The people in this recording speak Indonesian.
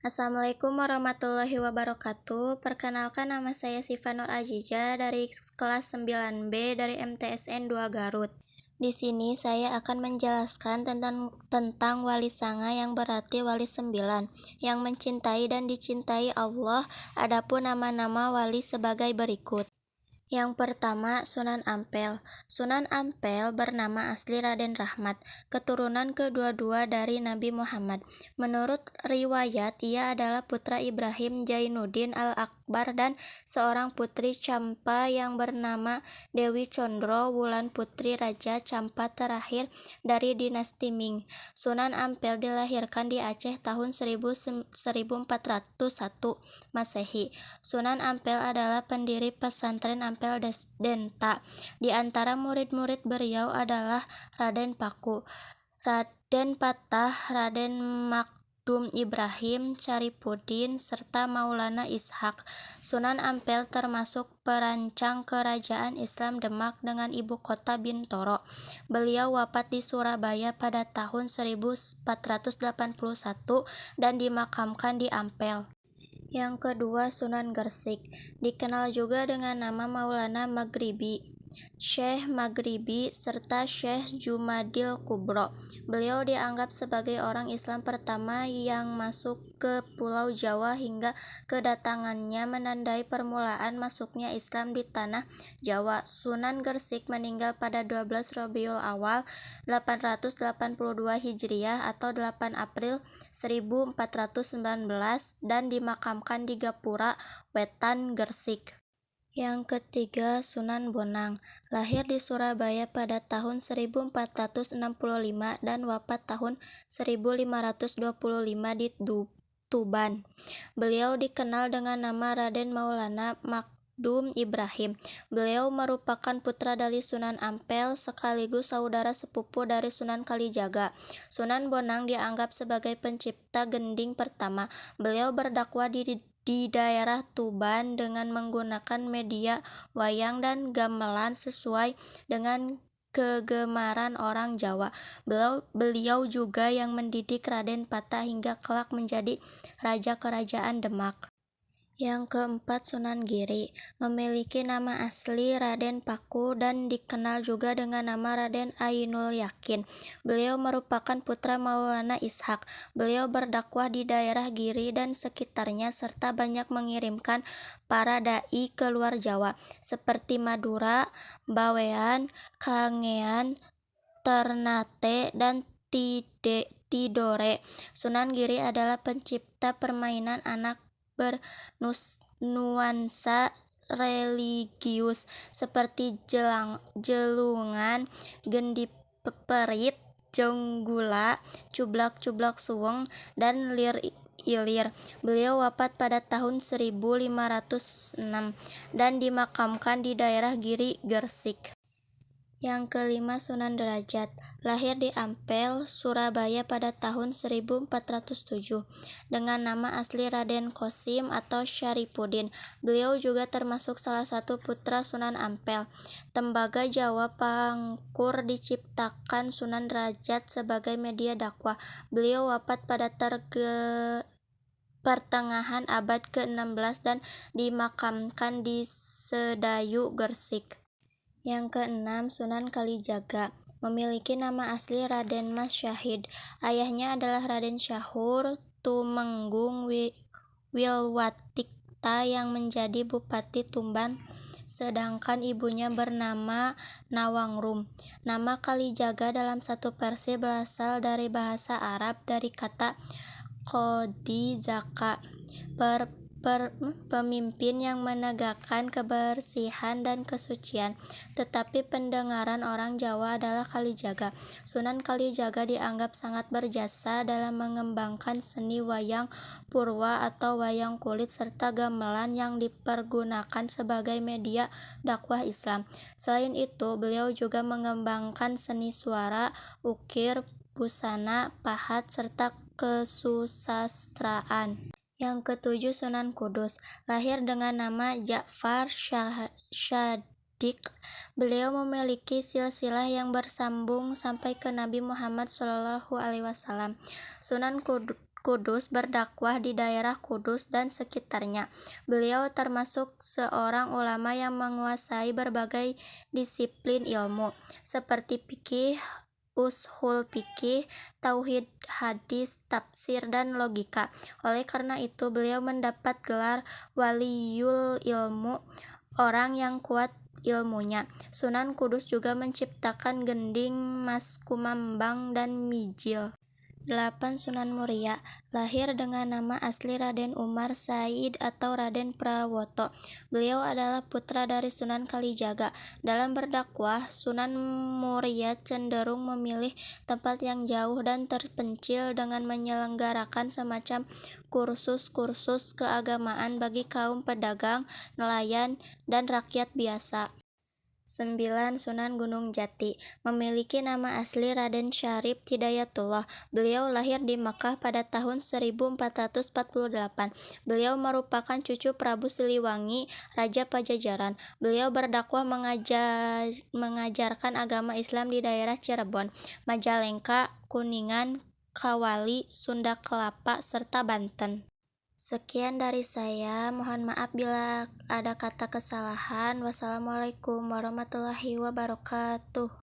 Assalamualaikum warahmatullahi wabarakatuh. Perkenalkan, nama saya Siva Nur Aziza dari kelas 9B dari MTSN 2 Garut. Di sini saya akan menjelaskan tentang wali sanga, yang berarti wali 9 yang mencintai dan dicintai Allah. Adapun nama-nama wali sebagai berikut. Yang pertama, Sunan Ampel. Sunan Ampel bernama asli Raden Rahmat, keturunan kedua-dua dari Nabi Muhammad. Menurut riwayat, ia adalah putra Ibrahim Jainuddin Al-Akbar dan seorang putri Campa yang bernama Dewi Condro, Wulan putri Raja Campa terakhir dari dinasti Ming. Sunan Ampel dilahirkan di Aceh tahun 1401 Masehi. Sunan Ampel adalah pendiri pesantren Ampel Denta. Di antara murid-murid beliau adalah Raden Paku, Raden Patah, Raden Makdum Ibrahim, Syarifuddin, serta Maulana Ishaq. Sunan Ampel termasuk perancang kerajaan Islam Demak dengan ibu kota Bintoro. Beliau wafat di Surabaya pada tahun 1481 dan dimakamkan di Ampel. Yang kedua, Sunan Gersik, dikenal juga dengan nama Maulana Maghribi, Syekh Maghribi, serta Syekh Jumadil Kubro. Beliau dianggap sebagai orang Islam pertama yang masuk ke Pulau Jawa, hingga kedatangannya menandai permulaan masuknya Islam di tanah Jawa. Sunan Gersik meninggal pada 12 Rabiul Awal 882 Hijriah atau 8 April 1419 dan dimakamkan di Gapura Wetan, Gersik. Yang ketiga, Sunan Bonang, lahir di Surabaya pada tahun 1465 dan wafat tahun 1525 di Tuban. Beliau dikenal dengan nama Raden Maulana Makdum Ibrahim. Beliau merupakan putra dari Sunan Ampel sekaligus saudara sepupu dari Sunan Kalijaga. Sunan Bonang dianggap sebagai pencipta gending pertama. Beliau berdakwah di daerah Tuban dengan menggunakan media wayang dan gamelan sesuai dengan kegemaran orang Jawa. Beliau juga yang mendidik Raden Patah hingga kelak menjadi raja kerajaan Demak. Yang keempat, Sunan Giri, memiliki nama asli Raden Paku dan dikenal juga dengan nama Raden Ainul Yakin. Beliau merupakan putra Maulana Ishaq. Beliau berdakwah di daerah Giri dan sekitarnya serta banyak mengirimkan para dai ke luar Jawa seperti Madura, Bawean, Kangean, Ternate, dan Tidore. Sunan Giri adalah pencipta permainan anak bernuansa religius seperti jelungan, gendiperit, jonggula, cublak-cublak suweng, dan lir ilir. Beliau wafat pada tahun 1506 dan dimakamkan di daerah Giri, Gersik. Yang kelima, Sunan Derajat, lahir di Ampel, Surabaya pada tahun 1407 dengan nama asli Raden Kosim atau Syarifuddin. Beliau juga termasuk salah satu putra Sunan Ampel. Tembaga Jawa Pangkur diciptakan Sunan Derajat sebagai media dakwah. Beliau wafat pada pertengahan abad ke-16 dan dimakamkan di Sedayu, Gersik. Yang keenam, Sunan Kalijaga, memiliki nama asli Raden Mas Syahid. Ayahnya adalah Raden Syahur Tumenggung Wilwatikta yang menjadi Bupati Tuban, sedangkan ibunya bernama Nawangrum. Nama Kalijaga dalam satu versi berasal dari bahasa Arab dari kata Qodi Zaka, pemimpin yang menegakkan kebersihan dan kesucian. Tetapi pendengaran orang Jawa adalah Kalijaga. Sunan Kalijaga dianggap sangat berjasa dalam mengembangkan seni wayang purwa atau wayang kulit serta gamelan yang dipergunakan sebagai media dakwah Islam. Selain itu, beliau juga mengembangkan seni suara, ukir, busana, pahat, serta kesusastraan. Yang ketujuh, Sunan Kudus, lahir dengan nama Ja'far Shadiq. Beliau memiliki silsilah yang bersambung sampai ke Nabi Muhammad SAW. Sunan Kudus berdakwah di daerah Kudus dan sekitarnya. Beliau termasuk seorang ulama yang menguasai berbagai disiplin ilmu, seperti fikih, ushul fikih, tauhid, hadis, tafsir, dan logika. Oleh karena itu, beliau mendapat gelar waliyul ilmu, orang yang kuat ilmunya. Sunan Kudus juga menciptakan gending, mas kumambang, dan mijil. 8. Sunan Muria lahir dengan nama asli Raden Umar Said atau Raden Prawoto. Beliau adalah putra dari Sunan Kalijaga. Dalam berdakwah, Sunan Muria cenderung memilih tempat yang jauh dan terpencil dengan menyelenggarakan semacam kursus-kursus keagamaan bagi kaum pedagang, nelayan, dan rakyat biasa. 9. Sunan Gunung Jati memiliki nama asli Raden Syarif Hidayatullah. Beliau lahir di Makkah pada tahun 1448. Beliau merupakan cucu Prabu Siliwangi, Raja Pajajaran. Beliau berdakwah mengajarkan agama Islam di daerah Cirebon, Majalengka, Kuningan, Kawali, Sunda Kelapa, serta Banten. Sekian dari saya, mohon maaf bila ada kata kesalahan. Wassalamualaikum warahmatullahi wabarakatuh.